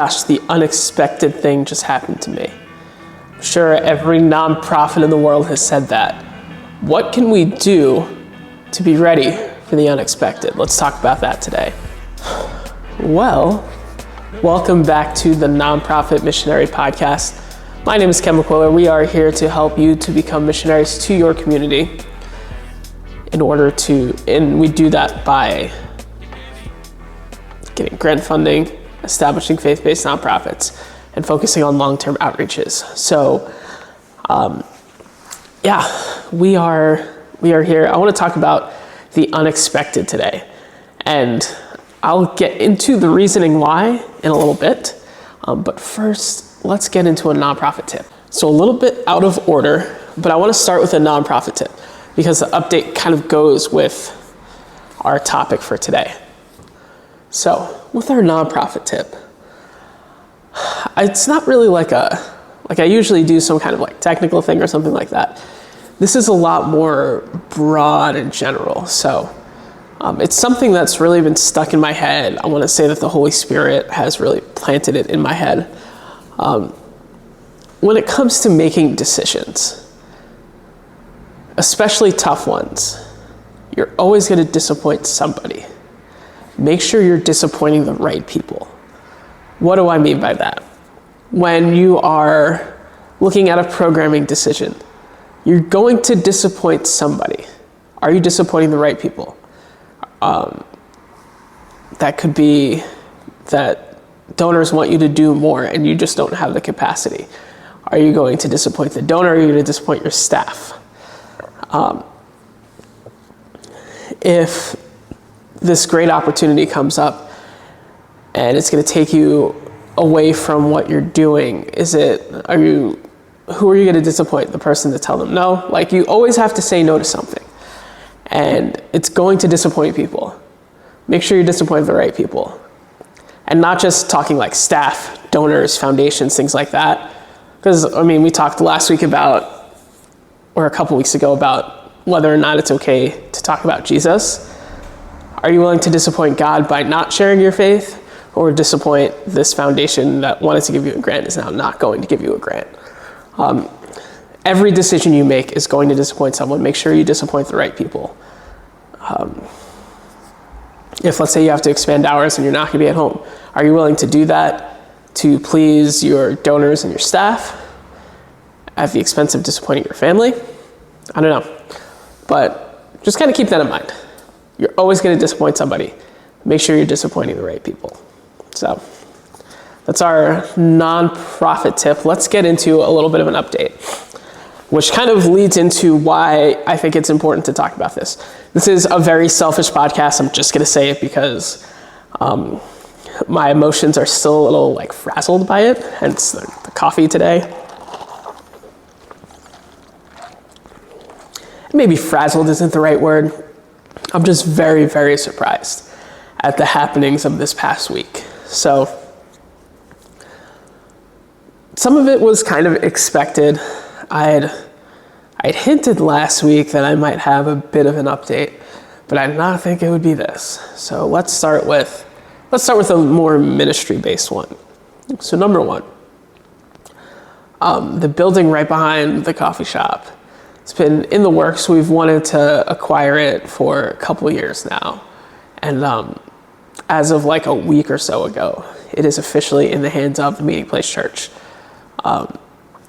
Gosh, the unexpected thing just happened to me. I'm sure every nonprofit in the world has said that. What can we do to be ready for the unexpected? Let's talk about that today. Well, welcome back to the Nonprofit Missionary Podcast. My name is Ken McQuiller. We are here to help you to become missionaries to your community and we do that by getting grant funding, establishing faith-based nonprofits, and focusing on long-term outreaches. So, we are here. I want to talk about the unexpected today, and I'll get into the reasoning why in a little bit. But first, let's get into a nonprofit tip. So a little bit out of order, but I want to start with a nonprofit tip because the update kind of goes with our topic for today. So with our nonprofit tip, it's not really like I usually do some kind of like technical thing or something like that. This is a lot more broad and general. So it's something that's really been stuck in my head. I want to say that the Holy Spirit has really planted it in my head. When it comes to making decisions, especially tough ones, you're always going to disappoint somebody. Make sure you're disappointing the right people. What do I mean by that? When you are looking at a programming decision, you're going to disappoint somebody. Are you disappointing the right people? That could be that donors want you to do more and you just don't have the capacity. Are you going to disappoint the donor or are you going to disappoint your staff? If this great opportunity comes up and it's going to take you away from what you're doing, who are you going to disappoint? The person to tell them no? Like, you always have to say no to something, and it's going to disappoint people. Make sure you disappoint the right people, and not just talking like staff, donors, foundations, things like that. Because we talked last week or a couple weeks ago about whether or not it's okay to talk about Jesus. Are you willing to disappoint God by not sharing your faith, or disappoint this foundation that wanted to give you a grant is now not going to give you a grant? Every decision you make is going to disappoint someone. Make sure you disappoint the right people. If, let's say, you have to expand hours and you're not going to be at home, are you willing to do that to please your donors and your staff at the expense of disappointing your family? I don't know. But just kind of keep that in mind. You're always going to disappoint somebody. Make sure you're disappointing the right people. So that's our nonprofit tip. Let's get into a little bit of an update, which kind of leads into why I think it's important to talk about this. This is a very selfish podcast. I'm just going to say it because my emotions are still a little frazzled by it, hence the coffee today. Maybe frazzled isn't the right word. I'm just very, very surprised at the happenings of this past week. So some of it was kind of expected. I'd hinted last week that I might have a bit of an update, but I did not think it would be this. So let's start with a more ministry-based one. So number one, the building right behind the coffee shop. It's been in the works. We've wanted to acquire it for a couple years now. And as of a week or so ago, it is officially in the hands of the Meeting Place Church. I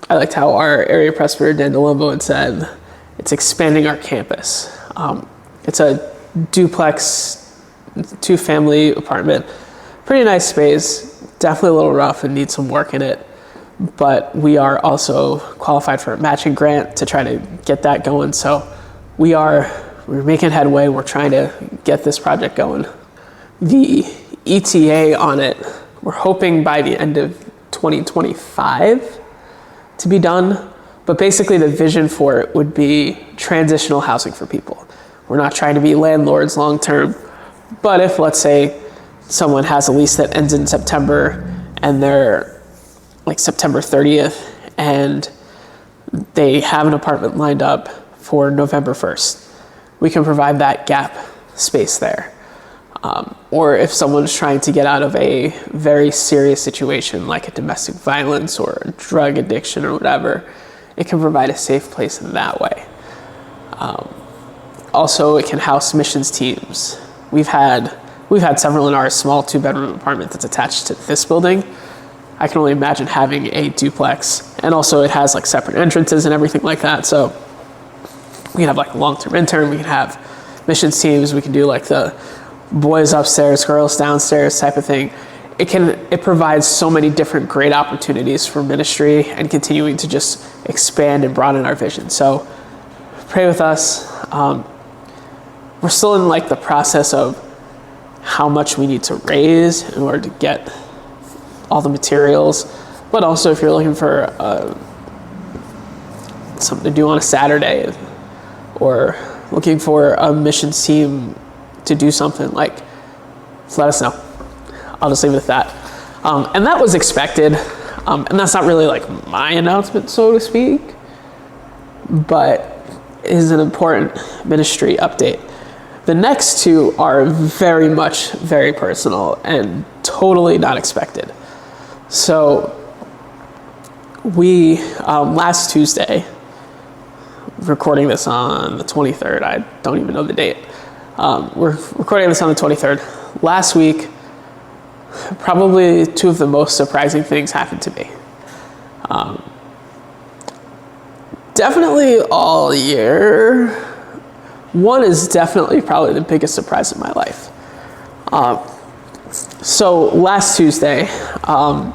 liked how our area presbyter, Dan DeLombo, had said, it's expanding our campus. It's a duplex, 2-family apartment. Pretty nice space, definitely a little rough and needs some work in it. But we are also qualified for a matching grant to try to get that going. So we're making headway. We're trying to get this project going. The ETA on it, we're hoping by the end of 2025 to be done. But basically the vision for it would be transitional housing for people. We're not trying to be landlords long term. But if, let's say, someone has a lease that ends in September and they're September 30th, and they have an apartment lined up for November 1st. We can provide that gap space there. or if someone's trying to get out of a very serious situation like a domestic violence or a drug addiction or whatever, it can provide a safe place in that way. Also, it can house missions teams. We've had several in our small 2-bedroom apartment that's attached to this building. I can only imagine having a duplex, and also it has like separate entrances and everything like that. So we can have like a long-term intern, we can have missions teams, we can do like the boys upstairs, girls downstairs type of thing. It provides so many different great opportunities for ministry and continuing to just expand and broaden our vision. So pray with us. We're still in like the process of how much we need to raise in order to get all the materials, but also if you're looking for something to do on a Saturday, or looking for a missions team to do something, like, let us know. I'll just leave it at that. And that was expected, and that's not really like my announcement, so to speak, but it is an important ministry update. The next two are very personal and totally not expected. So we, last Tuesday, recording this on the 23rd, I don't even know the date. We're recording this on the 23rd. Last week, probably two of the most surprising things happened to me. Definitely all year. One is definitely probably the biggest surprise of my life. So last Tuesday, I'm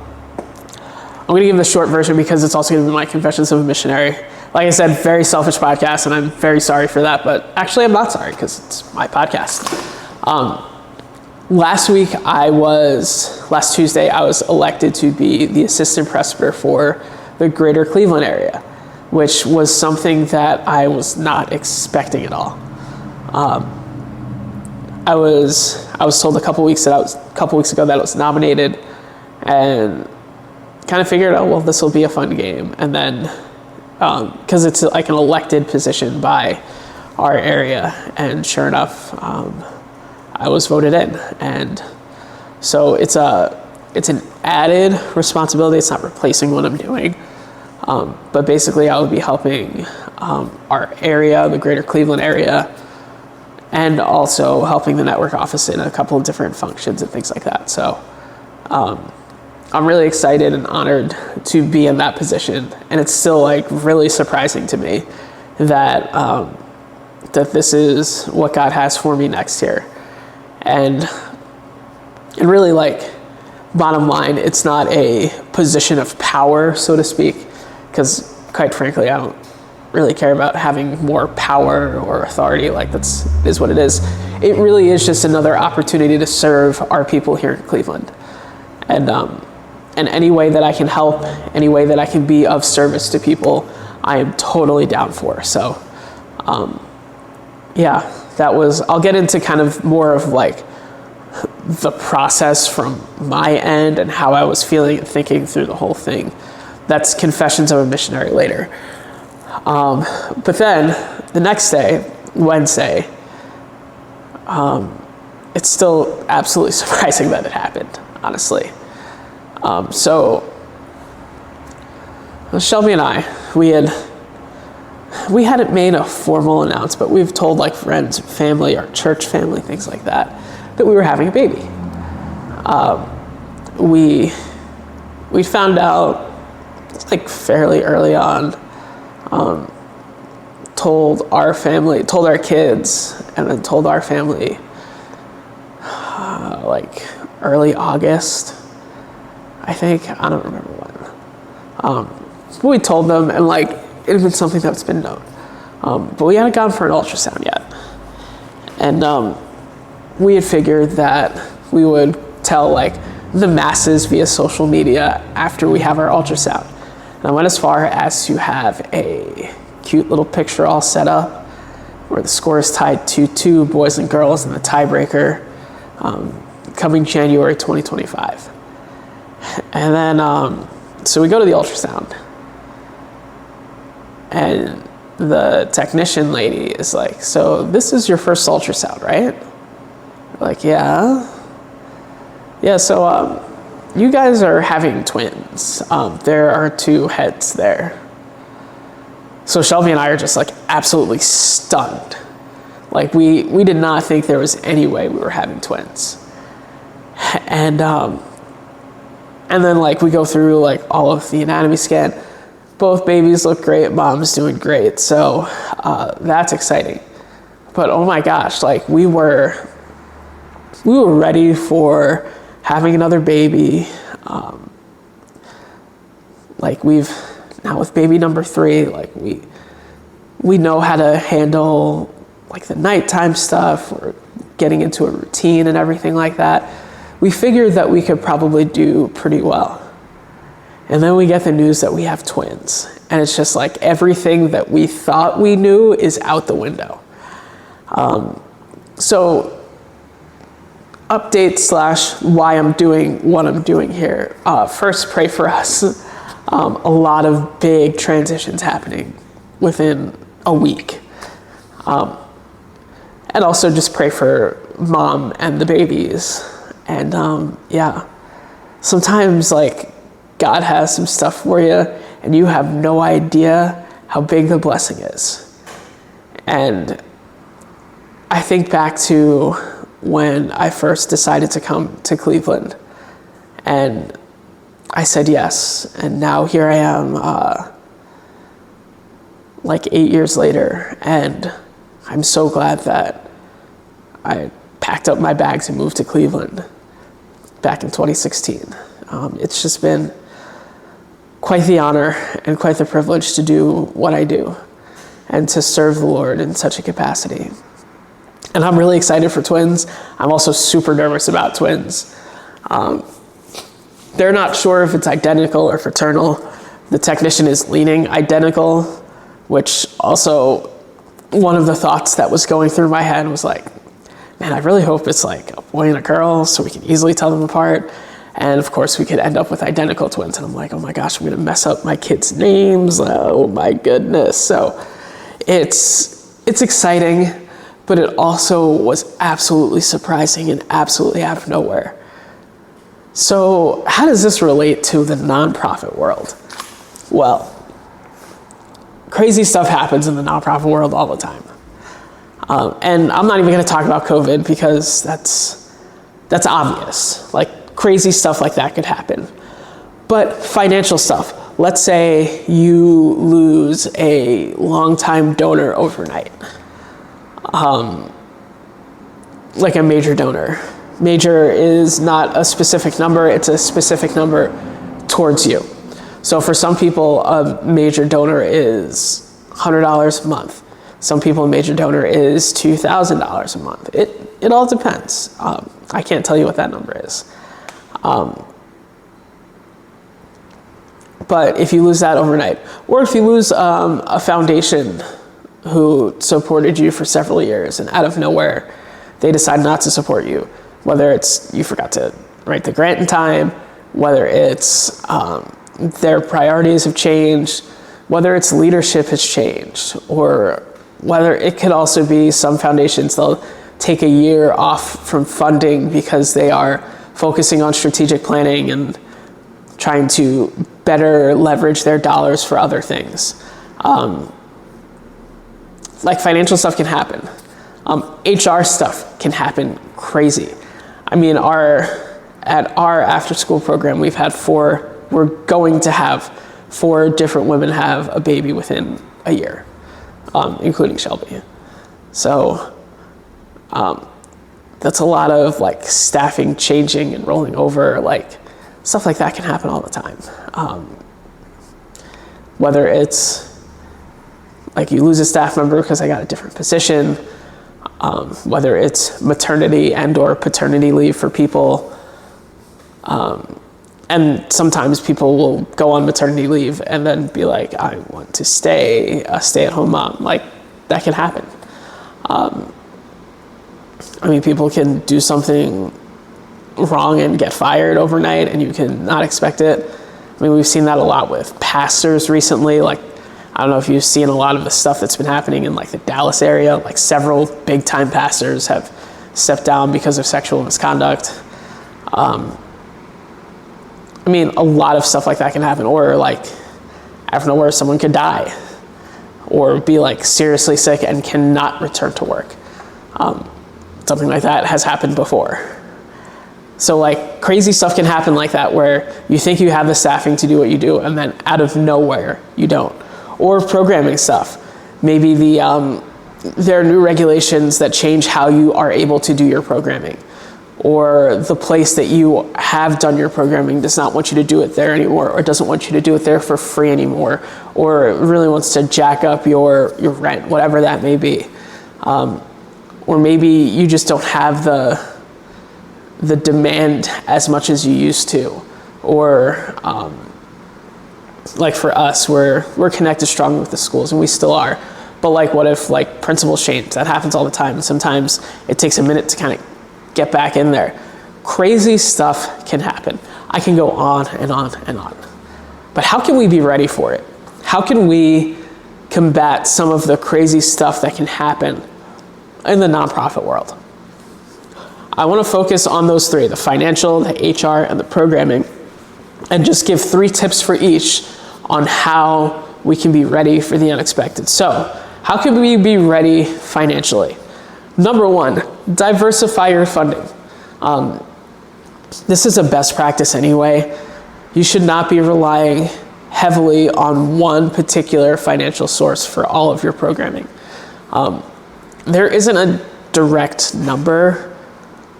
going to give the short version because it's also going to be my Confessions of a Missionary. Like I said, very selfish podcast, and I'm very sorry for that, but actually I'm not sorry because it's my podcast. Last Tuesday, I was elected to be the assistant presbyter for the greater Cleveland area, which was something that I was not expecting at all. I was told a couple weeks ago that I was nominated, and kind of figured, oh well, this will be a fun game. And then because it's like an elected position by our area, and sure enough, I was voted in, and so it's an added responsibility. It's not replacing what I'm doing, but basically I will be helping our area, the greater Cleveland area, and also helping the network office in a couple of different functions and things like that. So I'm really excited and honored to be in that position, and it's still like really surprising to me that that this is what God has for me next year. And really, like, bottom line, it's not a position of power, so to speak, because quite frankly, I don't really care about having more power or authority. Like, is what it is. It really is just another opportunity to serve our people here in Cleveland. And any way that I can help, any way that I can be of service to people, I am totally down for. So, yeah, I'll get into kind of more of like the process from my end and how I was feeling and thinking through the whole thing. That's Confessions of a Missionary later. But then the next day, Wednesday, it's still absolutely surprising that it happened, honestly. So Shelby and I, we hadn't made a formal announcement, but we've told like friends, family, our church family, things like that we were having a baby. We found out like fairly early on, told our kids, and then told our family like early August, I think. I don't remember when. But we told them, and like it had been something that's been known. But we hadn't gone for an ultrasound yet. And we had figured that we would tell like the masses via social media after we have our ultrasound. And I went as far as to have a cute little picture all set up where the score is tied 2-2, boys and girls, in the tiebreaker, coming January 2025. And then, so we go to the ultrasound, and the technician lady is like, so this is your first ultrasound, right? Like, yeah. Yeah, so you guys are having twins. There are two heads there. So Shelby and I are just like absolutely stunned. Like we did not think there was any way we were having twins. And then like we go through like all of the anatomy scan. Both babies look great, mom's doing great. So that's exciting. But oh my gosh, like we were ready for having another baby. Like we've now with baby number 3, like we know how to handle like the nighttime stuff. We're getting into a routine and everything like that. We figured that we could probably do pretty well. And then we get the news that we have twins. And it's just like everything that we thought we knew is out the window. So update / why I'm doing what I'm doing here. First, pray for us. A lot of big transitions happening within a week. And also just pray for mom and the babies. And yeah, sometimes like God has some stuff for you and you have no idea how big the blessing is. And I think back to when I first decided to come to Cleveland, and I said yes, and now here I am like 8 years later, and I'm so glad that I packed up my bags and moved to Cleveland back in 2016. It's just been quite the honor and quite the privilege to do what I do and to serve the Lord in such a capacity. And I'm really excited for twins. I'm also super nervous about twins. They're not sure if it's identical or fraternal. The technician is leaning identical, which also one of the thoughts that was going through my head was like, man, I really hope it's like a boy and a girl so we can easily tell them apart. And of course we could end up with identical twins. And I'm like, oh my gosh, I'm gonna mess up my kids' names. Oh my goodness. So it's exciting, but it also was absolutely surprising and absolutely out of nowhere. So how does this relate to the nonprofit world? Well, crazy stuff happens in the nonprofit world all the time. And I'm not even gonna talk about COVID because that's obvious. Like crazy stuff like that could happen. But financial stuff, let's say you lose a longtime donor overnight. Like a major donor. Major is not a specific number, it's a specific number towards you. So for some people, a major donor is $100 a month. Some people, a major donor is $2,000 a month. It all depends. I can't tell you what that number is. But if you lose that overnight, or if you lose a foundation who supported you for several years and out of nowhere, they decide not to support you, whether it's you forgot to write the grant in time, whether it's their priorities have changed, whether it's leadership has changed, or whether it could also be some foundations, they'll take a year off from funding because they are focusing on strategic planning and trying to better leverage their dollars for other things. Like financial stuff can happen. HR stuff can happen crazy. I mean, at our after school program, we're going to have 4 different women have a baby within a year, including Shelby. So that's a lot of like staffing changing and rolling over, like stuff like that can happen all the time. Whether it's like you lose a staff member because they got a different position, whether it's maternity and or paternity leave for people. And sometimes people will go on maternity leave and then be like, I want to stay a stay-at-home mom. Like that can happen. I mean, people can do something wrong and get fired overnight and you can not expect it. I mean, we've seen that a lot with pastors recently. Like, I don't know if you've seen a lot of the stuff that's been happening in like the Dallas area, like several big time pastors have stepped down because of sexual misconduct. I mean, a lot of stuff like that can happen, or like out of nowhere, someone could die or be like seriously sick and cannot return to work. Something like that has happened before. So like crazy stuff can happen like that, where you think you have the staffing to do what you do, and then out of nowhere you don't. Or programming stuff. Maybe there are new regulations that change how you are able to do your programming, or the place that you have done your programming does not want you to do it there anymore, or doesn't want you to do it there for free anymore, or really wants to jack up your rent, whatever that may be. Or maybe you just don't have the demand as much as you used to. Or like for us, we're connected strongly with the schools, and we still are. But like, what if like principals change? That happens all the time. Sometimes it takes a minute to kind of get back in there. Crazy stuff can happen. I can go on and on and on. But how can we be ready for it? How can we combat some of the crazy stuff that can happen in the nonprofit world? I want to focus on those three: the financial, the HR, and the programming, and just give 3 tips for each on how we can be ready for the unexpected. So, how can we be ready financially? Number 1, diversify your funding. This is a best practice anyway. You should not be relying heavily on one particular financial source for all of your programming. There isn't a direct number.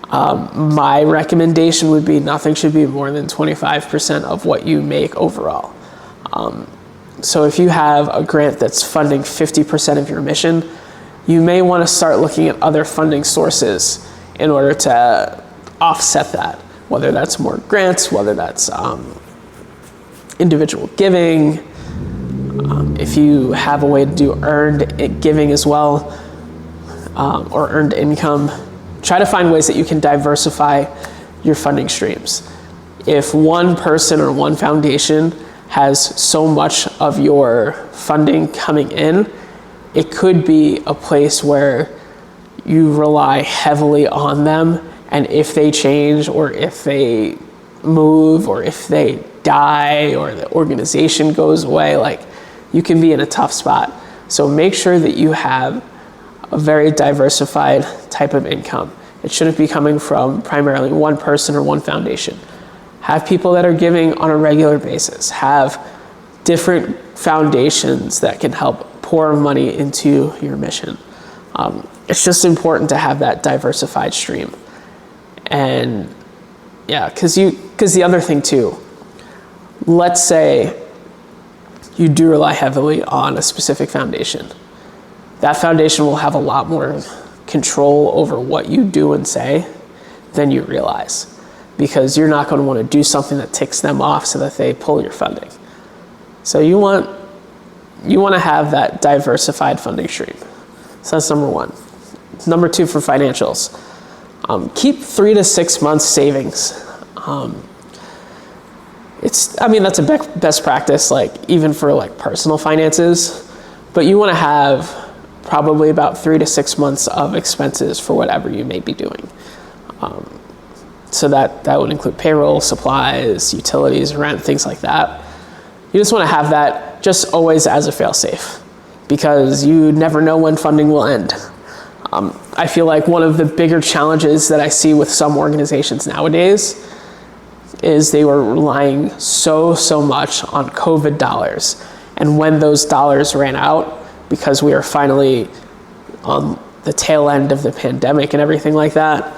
My recommendation would be nothing should be more than 25% of what you make overall. So if you have a grant that's funding 50% of your mission, you may want to start looking at other funding sources in order to offset that, whether that's more grants, whether that's individual giving. If you have a way to do earned giving as well, or earned income, try to find ways that you can diversify your funding streams. If one person or one foundation has so much of your funding coming in, it could be a place where you rely heavily on them, and if they change, or if they move, or if they die, or the organization goes away, like, you can be in a tough spot. So make sure that you have a very diversified type of income. It shouldn't be coming from primarily one person or one foundation. Have people that are giving on a regular basis. Have different foundations that can help pour money into your mission. It's just important to have that diversified stream. And yeah, because the other thing too, let's say you do rely heavily on a specific foundation. That foundation will have a lot more control over what you do and say than you realize, because you're not going to want to do something that ticks them off so that they pull your funding. So you want to have that diversified funding stream. So that's number 1. Number 2 for financials. Keep 3 to 6 months savings. That's a best practice, like even for like personal finances, but you want to have probably about 3 to 6 months of expenses for whatever you may be doing. So that would include payroll, supplies, utilities, rent, things like that. You just want to have that just always as a fail-safe, because you never know when funding will end. I feel like one of the bigger challenges that I see with some organizations nowadays is they were relying so much on COVID dollars. And when those dollars ran out, because we are finally on the tail end of the pandemic and everything like that,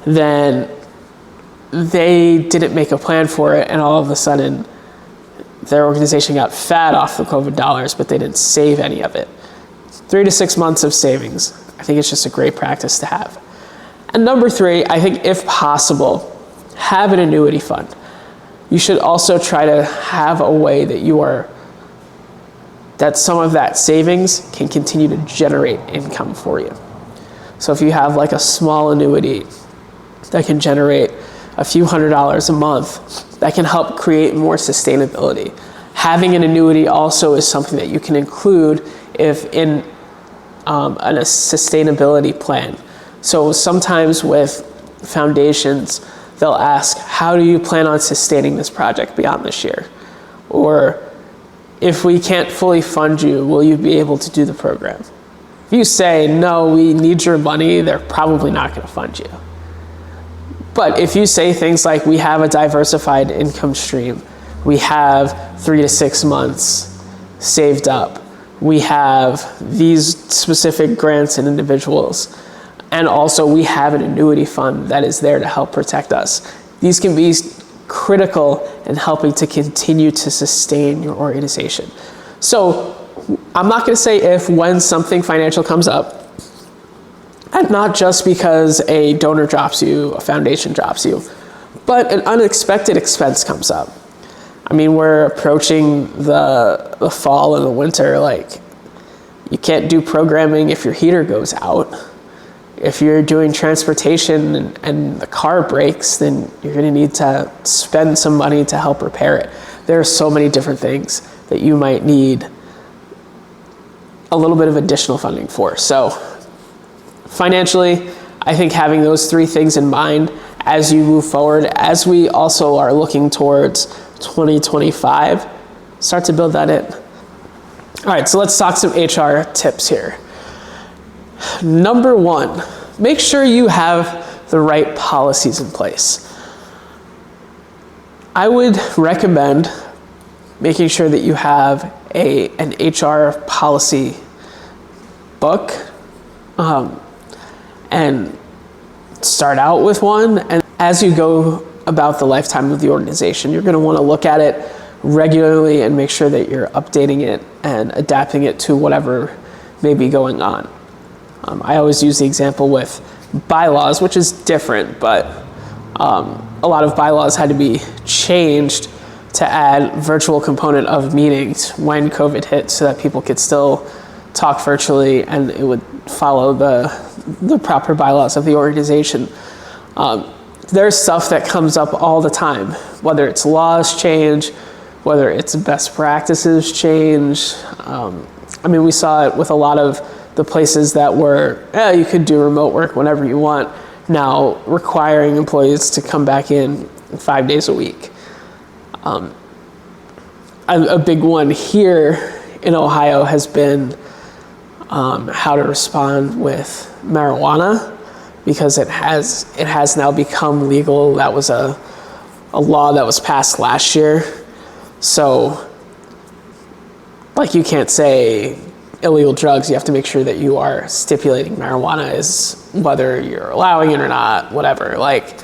then they didn't make a plan for it, and all of a sudden their organization got fat off the COVID dollars, but they didn't save any of it. 3 to 6 months of savings, I think it's just a great practice to have. And number 3, I think if possible, have an annuity fund. You should also try to have a way that some of that savings can continue to generate income for you. So if you have like a small annuity that can generate a few $100s a month, that can help create more sustainability. Having an annuity also is something that you can include if in a sustainability plan. So sometimes with foundations, they'll ask, how do you plan on sustaining this project beyond this year? Or if we can't fully fund you, will you be able to do the program? If you say, no, we need your money, they're probably not going to fund you. But if you say things like, we have a diversified income stream, we have 3 to 6 months saved up, we have these specific grants and individuals, and also we have an annuity fund that is there to help protect us. These can be critical in helping to continue to sustain your organization. So I'm not going to say if, when something financial comes up, and not just because a donor drops you, a foundation drops you, but an unexpected expense comes up. I mean, we're approaching the fall and the winter. Like, you can't do programming if your heater goes out. If you're doing transportation and the car breaks, then you're going to need to spend some money to help repair it. There are so many different things that you might need a little bit of additional funding for. So financially, I think having those 3 things in mind as you move forward, as we also are looking towards 2025, start to build that in. All right, so let's talk some HR tips here. Number 1, make sure you have the right policies in place. I would recommend making sure that you have an HR policy book, and start out with one. And as you go about the lifetime of the organization, you're going to want to look at it regularly and make sure that you're updating it and adapting it to whatever may be going on. I always use the example with bylaws, which is different, but a lot of bylaws had to be changed to add virtual component of meetings when COVID hit so that people could still talk virtually and it would follow the proper bylaws of the organization. There's stuff that comes up all the time, whether it's laws change, whether it's best practices change. I mean, we saw it with a lot of the places that were, you could do remote work whenever you want, now requiring employees to come back in 5 days a week. A big one here in Ohio has been how to respond with marijuana, because it has now become legal. That was a law that was passed last year. So, like, you can't say illegal drugs. You have to make sure that you are stipulating marijuana is whether you're allowing it or not, whatever. Like,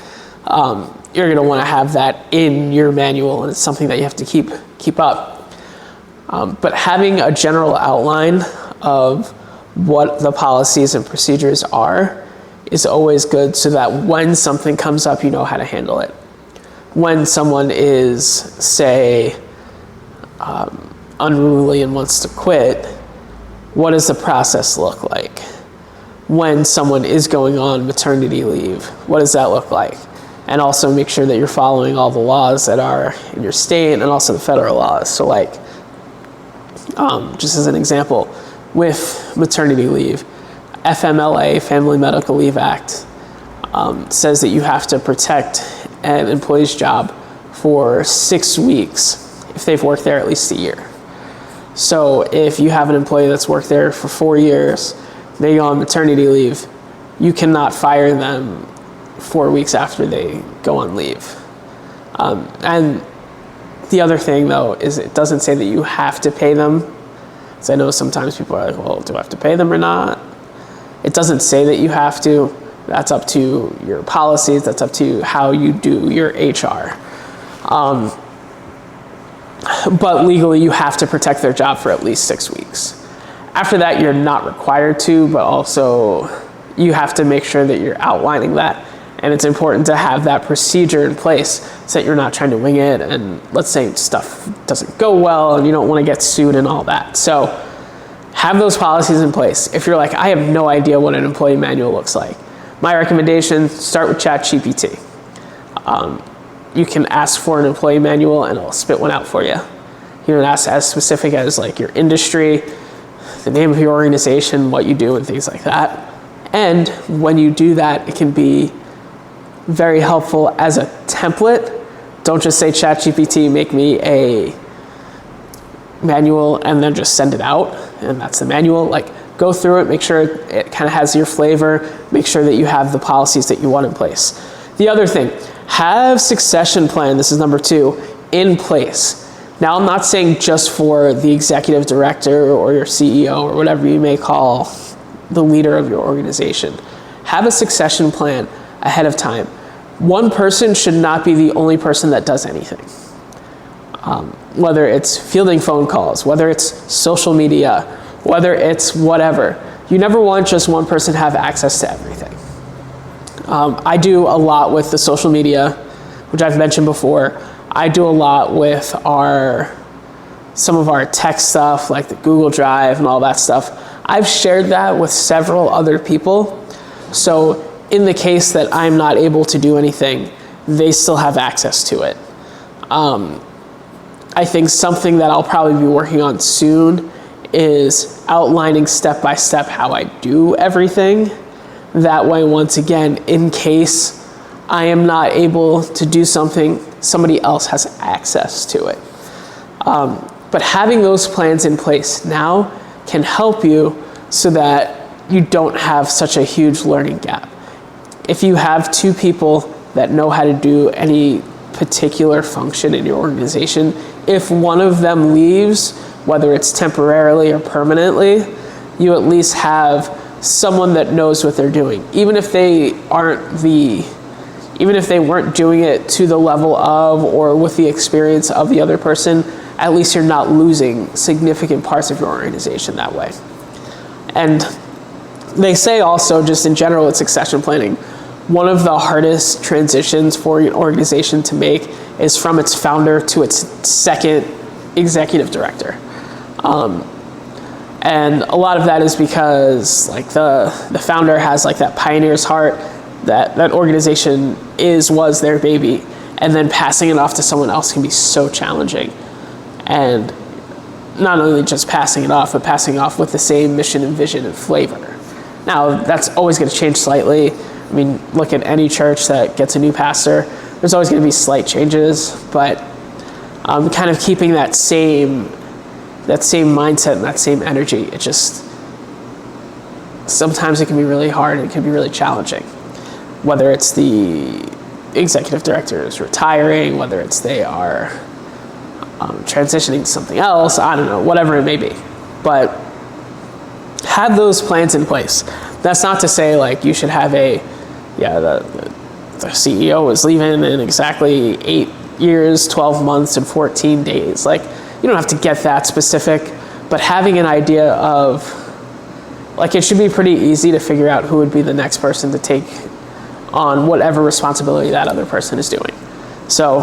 you're going to want to have that in your manual, and it's something that you have to keep up. But having a general outline of what the policies and procedures are is always good, so that when something comes up, you know how to handle it. When someone is, say, unruly and wants to quit, what does the process look like? When someone is going on maternity leave, what does that look like? And also make sure that you're following all the laws that are in your state and also the federal laws. So, like, just as an example, with maternity leave, FMLA, Family Medical Leave Act, says that you have to protect an employee's job for 6 weeks if they've worked there at least a year. So if you have an employee that's worked there for 4 years, they go on maternity leave, you cannot fire them 4 weeks after they go on leave. And the other thing, though, is it doesn't say that you have to pay them. So I know sometimes people are like, well, do I have to pay them or not? It doesn't say that you have to. That's up to your policies. That's up to how you do your HR. But legally, you have to protect their job for at least 6 weeks. After that, you're not required to, but also you have to make sure that you're outlining that. And it's important to have that procedure in place so that you're not trying to wing it. And let's say stuff doesn't go well and you don't want to get sued and all that. So have those policies in place. If you're like, I have no idea what an employee manual looks like, my recommendation, start with ChatGPT. You can ask for an employee manual and it'll spit one out for you. You can ask as specific as like your industry, the name of your organization, what you do, and things like that. And when you do that, it can be very helpful as a template. Don't just say, ChatGPT, make me a manual, and then just send it out, and that's the manual. Like, go through it, make sure it kind of has your flavor, make sure that you have the policies that you want in place. The other thing, have succession plan, this is number 2, in place. Now, I'm not saying just for the executive director or your CEO or whatever you may call the leader of your organization. Have a succession plan ahead of time. One person should not be the only person that does anything. Whether it's fielding phone calls, whether it's social media, whether it's whatever. You never want just one person to have access to everything. I do a lot with the social media, which I've mentioned before. I do a lot with some of our tech stuff, like the Google Drive and all that stuff. I've shared that with several other people. So in the case that I'm not able to do anything, they still have access to it. I think something that I'll probably be working on soon is outlining step-by-step how I do everything. That way, once again, in case I am not able to do something, somebody else has access to it. But having those plans in place now can help you so that you don't have such a huge learning gap. If you have 2 people that know how to do any particular function in your organization, if one of them leaves, whether it's temporarily or permanently, you at least have someone that knows what they're doing. Even if they weren't doing it to the level of or with the experience of the other person, at least you're not losing significant parts of your organization that way. And they say also, just in general with succession planning, one of the hardest transitions for an organization to make is from its founder to its second executive director. And a lot of that is because like the founder has like that pioneer's heart, that organization was their baby, and then passing it off to someone else can be so challenging. And not only just passing it off, but passing off with the same mission and vision and flavor. Now, that's always going to change slightly. I mean, look at any church that gets a new pastor. There's always going to be slight changes, but kind of keeping that same mindset and that same energy. It just, sometimes it can be really hard and it can be really challenging. Whether it's the executive director is retiring, whether it's they are transitioning to something else, I don't know, whatever it may be. But have those plans in place. That's not to say like you should have the CEO is leaving in exactly 8 years, 12 months, and 14 days. Like, you don't have to get that specific, but having an idea of, like, it should be pretty easy to figure out who would be the next person to take on whatever responsibility that other person is doing. So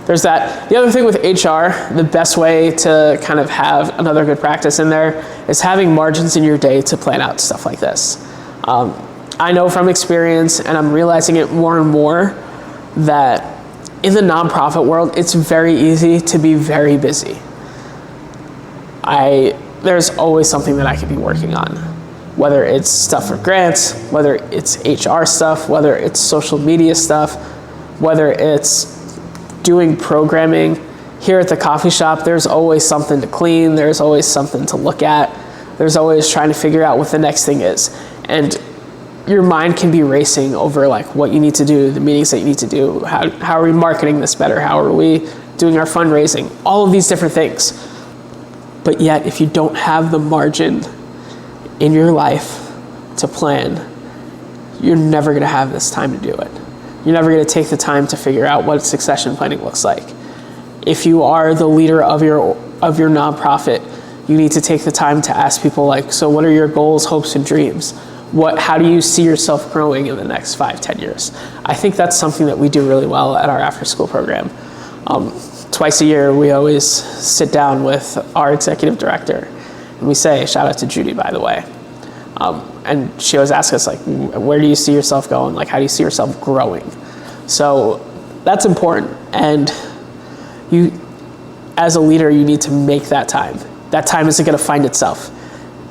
there's that. The other thing with HR, the best way to kind of have another good practice in there is having margins in your day to plan out stuff like this. I know from experience, and I'm realizing it more and more, that in the nonprofit world, it's very easy to be very busy. There's always something that I could be working on, whether it's stuff for grants, whether it's HR stuff, whether it's social media stuff, whether it's doing programming. Here at the coffee shop, there's always something to clean, there's always something to look at, there's always trying to figure out what the next thing is. And your mind can be racing over like what you need to do, the meetings that you need to do, how are we marketing this better, how are we doing our fundraising, all of these different things. But yet, if you don't have the margin in your life to plan, you're never gonna have this time to do it. You're never gonna take the time to figure out what succession planning looks like. If you are the leader of your nonprofit, you need to take the time to ask people like, so what are your goals, hopes, and dreams? How do you see yourself growing in the next 5-10 years? I think that's something that we do really well at our after-school program. Twice a year, we always sit down with our executive director, and we say, shout out to Judy, by the way. And she always asks us, like, where do you see yourself going? Like, how do you see yourself growing? So that's important. And you, as a leader, you need to make that time. That time isn't going to find itself.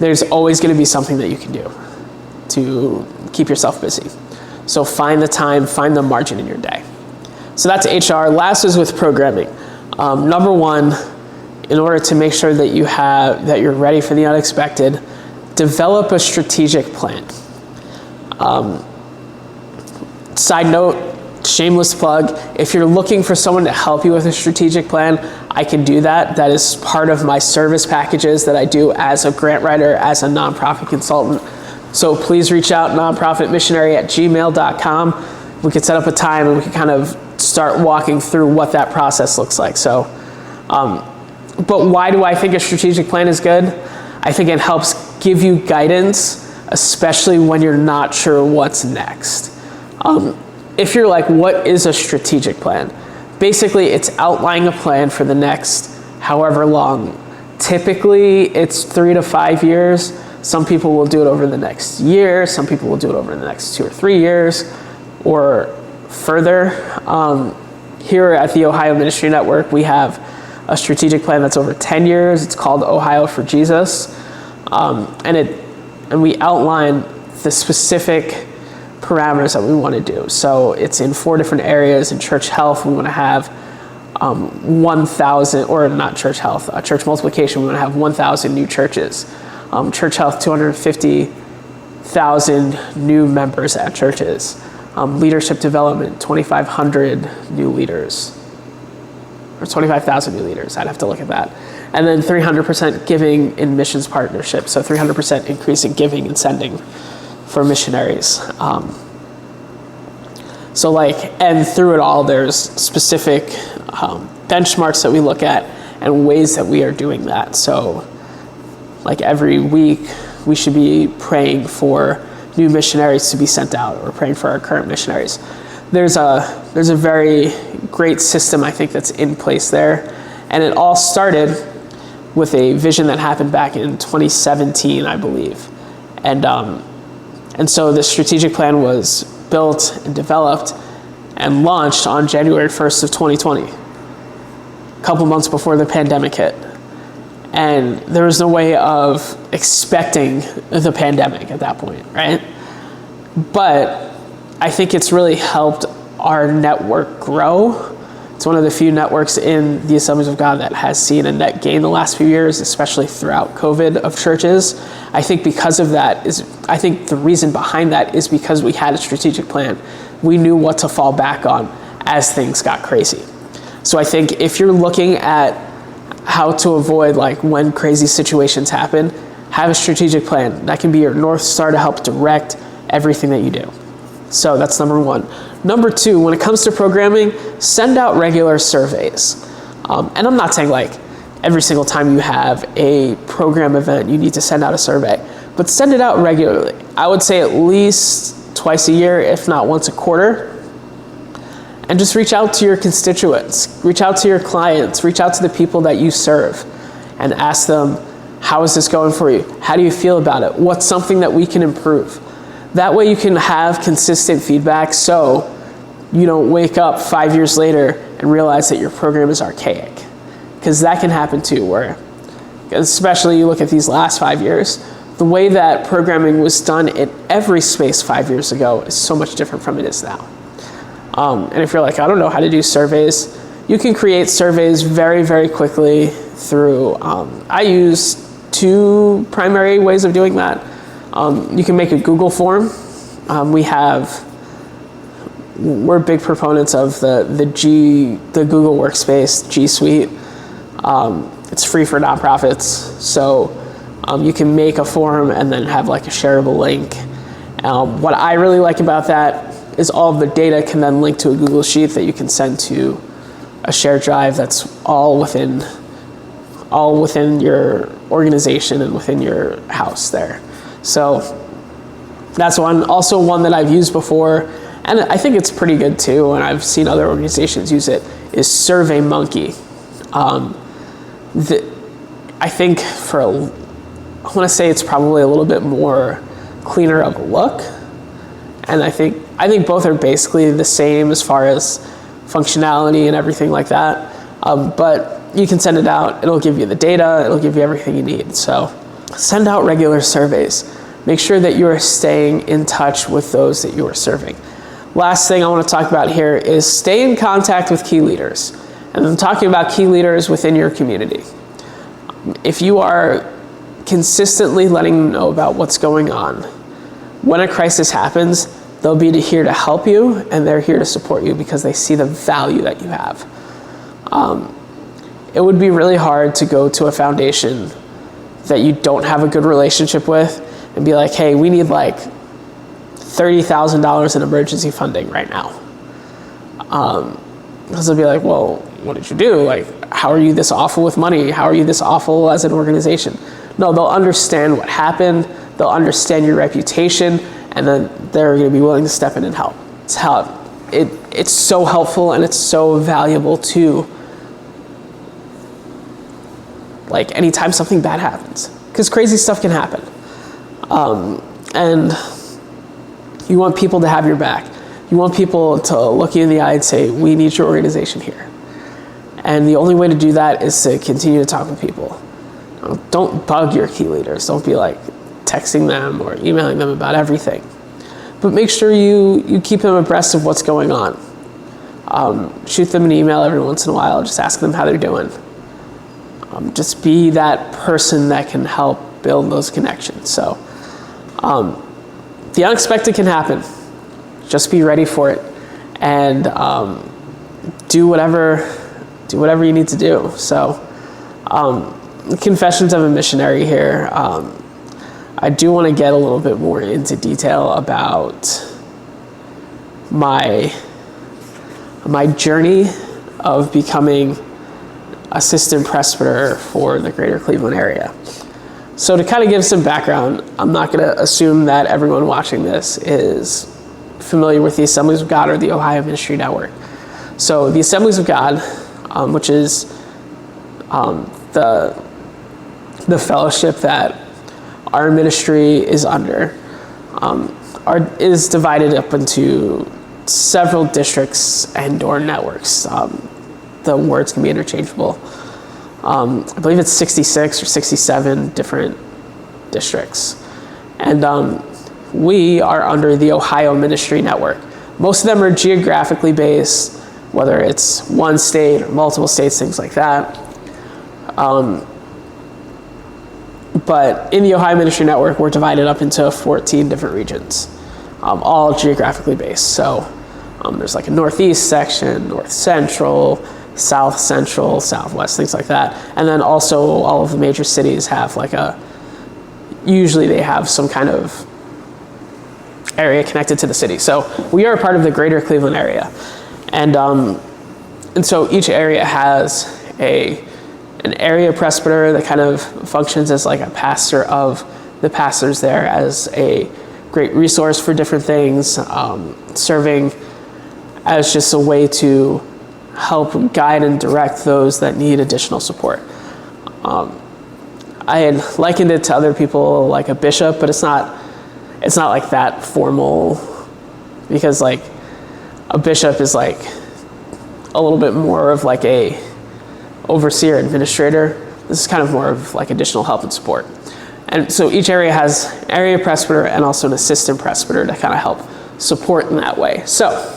There's always going to be something that you can do. to keep yourself busy. So find the time, find the margin in your day. So that's HR. Last is with programming. Number one, in order to make sure that you're ready for the unexpected, develop a strategic plan. Side note, shameless plug, if you're looking for someone to help you with a strategic plan, I can do that. That is part of my service packages that I do as a grant writer, as a nonprofit consultant. So please reach out, nonprofitmissionary@gmail.com. We could set up a time and we can kind of start walking through what that process looks like. So, but why do I think a strategic plan is good? I think it helps give you guidance, especially when you're not sure what's next. If you're like, what is a strategic plan? Basically, it's outlining a plan for the next however long. Typically, it's 3 to 5 years. Some people will do it over the next year. Some people will do it over the next 2 or 3 years or further. Here at the Ohio Ministry Network, we have a strategic plan that's over 10 years. It's called Ohio for Jesus. And we outline the specific parameters that we want to do. So it's in 4 different areas. In church health, we want to have 1,000, or not church health, church multiplication, we want to have 1,000 new churches. Church health, 250,000 new members at churches. Leadership development, 2,500 new leaders, or 25,000 new leaders. I'd have to look at that. And then 300% giving in missions partnerships. So 300% increase in giving and sending for missionaries. And through it all, there's specific benchmarks that we look at and ways that we are doing that. So like every week, we should be praying for new missionaries to be sent out, or praying for our current missionaries. There's a very great system, I think, that's in place there. And it all started with a vision that happened back in 2017, I believe. And so the strategic plan was built and developed and launched on January 1st of 2020, a couple months before the pandemic hit. And there was no way of expecting the pandemic at that point, right? But I think it's really helped our network grow. It's one of the few networks in the Assemblies of God that has seen a net gain the last few years, especially throughout COVID, of churches. I think because of that I think the reason behind that is because we had a strategic plan. We knew what to fall back on as things got crazy. So I think if you're looking at how to avoid like when crazy situations happen, have a strategic plan. That can be your North Star to help direct everything that you do. So that's number one. Number two, when it comes to programming, send out regular surveys. And I'm not saying like every single time you have a program event, you need to send out a survey, but send it out regularly. I would say at least twice a year, if not once a quarter. And just reach out to your constituents, reach out to your clients, reach out to the people that you serve and ask them, how is this going for you? How do you feel about it? What's something that we can improve? That way you can have consistent feedback so you don't wake up 5 years later and realize that your program is archaic. Because that can happen too, where, especially you look at these last 5 years, the way that programming was done in every space 5 years ago is so much different from it is now. And if you're like, I don't know how to do surveys, you can create surveys very, very quickly through, I use 2 primary ways of doing that. You can make a Google form. We're big proponents of the Google Workspace, G Suite. It's free for nonprofits. So you can make a form and then have like a shareable link. What I really like about that is all of the data can then link to a Google Sheet that you can send to a shared drive that's all within your organization and within your house there. So that's one. Also one that I've used before, and I think it's pretty good too, and I've seen other organizations use it, is SurveyMonkey. I think I want to say it's probably a little bit more cleaner of a look. And I think both are basically the same as far as functionality and everything like that. But you can send it out. It'll give you the data. It'll give you everything you need. So send out regular surveys. make sure that you are staying in touch with those that you are serving. Last thing I want to talk about here is stay in contact with key leaders. And I'm talking about key leaders within your community. If you are consistently letting them know about what's going on, when a crisis happens, they'll be here to help you, and they're here to support you because they see the value that you have. It would be really hard to go to a foundation that you don't have a good relationship with and be like, hey, we need like $30,000 in emergency funding right now. Because they'll be like, well, what did you do? Like, how are you this awful with money? How are you this awful as an organization? No, they'll understand what happened. They'll understand your reputation, and then they're going to be willing to step in and help. It's so helpful, and it's so valuable too. Like anytime something bad happens, because crazy stuff can happen. And you want people to have your back. You want people to look you in the eye and say, we need your organization here. And the only way to do that is to continue to talk with people. Don't bug your key leaders. Don't be like texting them or emailing them about everything. But make sure you keep them abreast of what's going on. Shoot them an email every once in a while. Just ask them how they're doing. Just be that person that can help build those connections. So the unexpected can happen. Just be ready for it, and do whatever you need to do. So Confessions of a Missionary here. I do want to get a little bit more into detail about my journey of becoming assistant presbyter for the greater Cleveland area. So to kind of give some background, I'm not going to assume that everyone watching this is familiar with the Assemblies of God or the Ohio Ministry Network. So the Assemblies of God, which is the fellowship that our ministry is under, is divided up into several districts and or networks. The words can be interchangeable. I believe it's 66 or 67 different districts. And we are under the Ohio Ministry Network. Most of them are geographically based, whether it's one state or multiple states, things like that. But in the Ohio Ministry Network, we're divided up into 14 different regions, all geographically based. So there's like a Northeast section, North Central, South Central, Southwest, things like that. And then also all of the major cities have usually they have some kind of area connected to the city. So we are a part of the greater Cleveland area. And so each area has an area presbyter that kind of functions as like a pastor of the pastors there, as a great resource for different things, serving as just a way to help guide and direct those that need additional support. I had likened it to other people like a bishop, but it's not like that formal, because like a bishop is like a little bit more of like a overseer, administrator. This is kind of more of like additional help and support. And so each area has an area presbyter and also an assistant presbyter to kind of help support in that way. So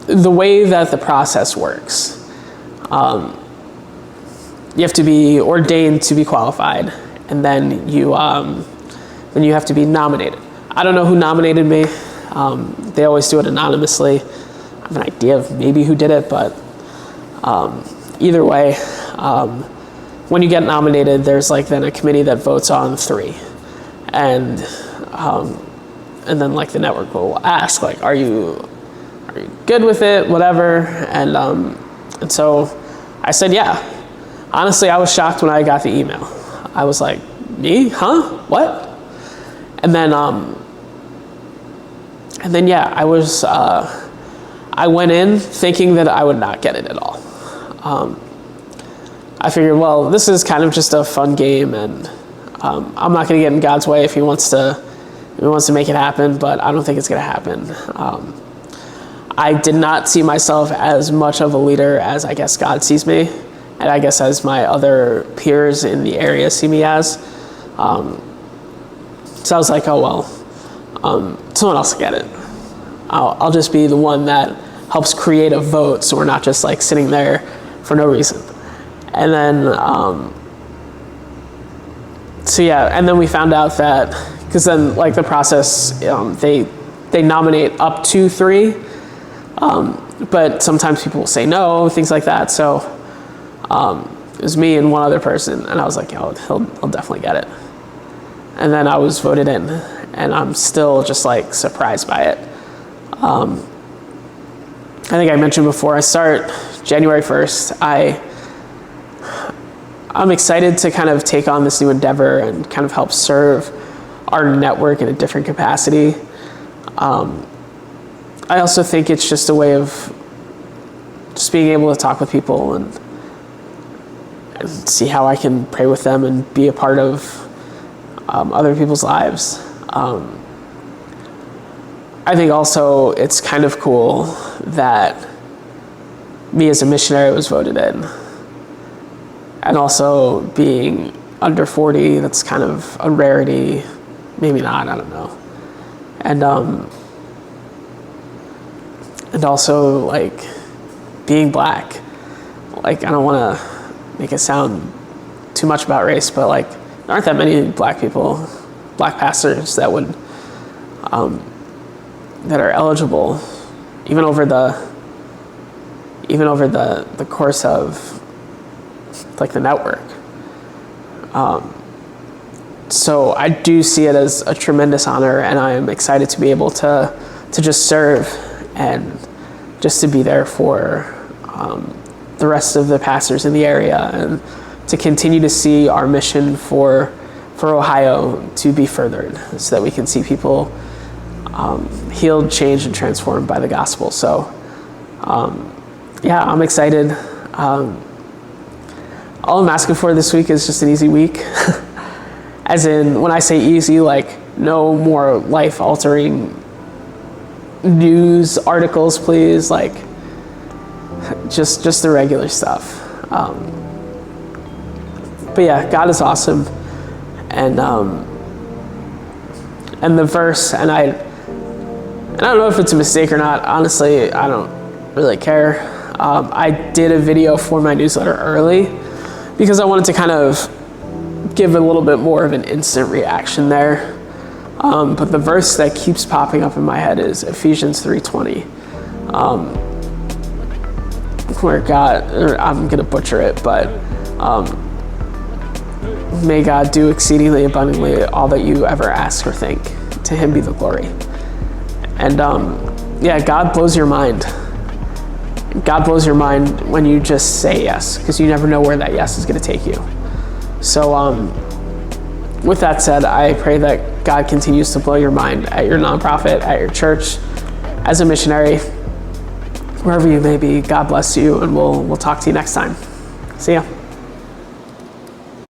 the way that the process works, you have to be ordained to be qualified, and then you have to be nominated. I don't know who nominated me. They always do it anonymously. I have an idea of maybe who did it, but either way, when you get nominated, there's like then a committee that votes on 3, and then like the network will ask like, are you good with it, whatever, and so I said yeah. Honestly, I was shocked when I got the email. I was like, me? Huh? What? And then yeah, I went in thinking that I would not get it at all. I figured, well, this is kind of just a fun game, and I'm not going to get in God's way if he wants to make it happen, but I don't think it's going to happen. I did not see myself as much of a leader as I guess God sees me, and I guess as my other peers in the area see me as. So I was like, oh, well, someone else will get it. I'll just be the one that helps create a vote, so we're not just like sitting there for no reason. And then, and then we found out that, because then like the process, they nominate up to 3, but sometimes people will say no, things like that. So it was me and one other person, and I was like, he'll definitely get it. And then I was voted in, and I'm still just like surprised by it. I think I mentioned before, I start January 1st. I'm excited to kind of take on this new endeavor and kind of help serve our network in a different capacity. I also think it's just a way of just being able to talk with people and see how I can pray with them and be a part of other people's lives. I think also it's kind of cool that me as a missionary was voted in. And also being under 40, that's kind of a rarity. Maybe not, I don't know. And also like being black. Like, I don't want to make it sound too much about race, but like there aren't that many black people, black pastors that would that are eligible even over the course of like the network. So I do see it as a tremendous honor, and I am excited to be able to just serve and just to be there for the rest of the pastors in the area, and to continue to see our mission for Ohio to be furthered, so that we can see people healed, changed, and transformed by the gospel. So I'm excited. All I'm asking for this week is just an easy week. As in, when I say easy, like no more life-altering news articles, please. Like just the regular stuff. But yeah, God is awesome, and the verse, and I don't know if it's a mistake or not. Honestly, I don't really care. I did a video for my newsletter early because I wanted to kind of give a little bit more of an instant reaction there. But the verse that keeps popping up in my head is Ephesians 3:20, where God, I'm going to butcher it, but may God do exceedingly abundantly all that you ever ask or think. To him be the glory. And God blows your mind. God blows your mind when you just say yes, because you never know where that yes is going to take you. So with that said, I pray that God continues to blow your mind at your nonprofit, at your church, as a missionary, wherever you may be. God bless you, and we'll talk to you next time. See ya.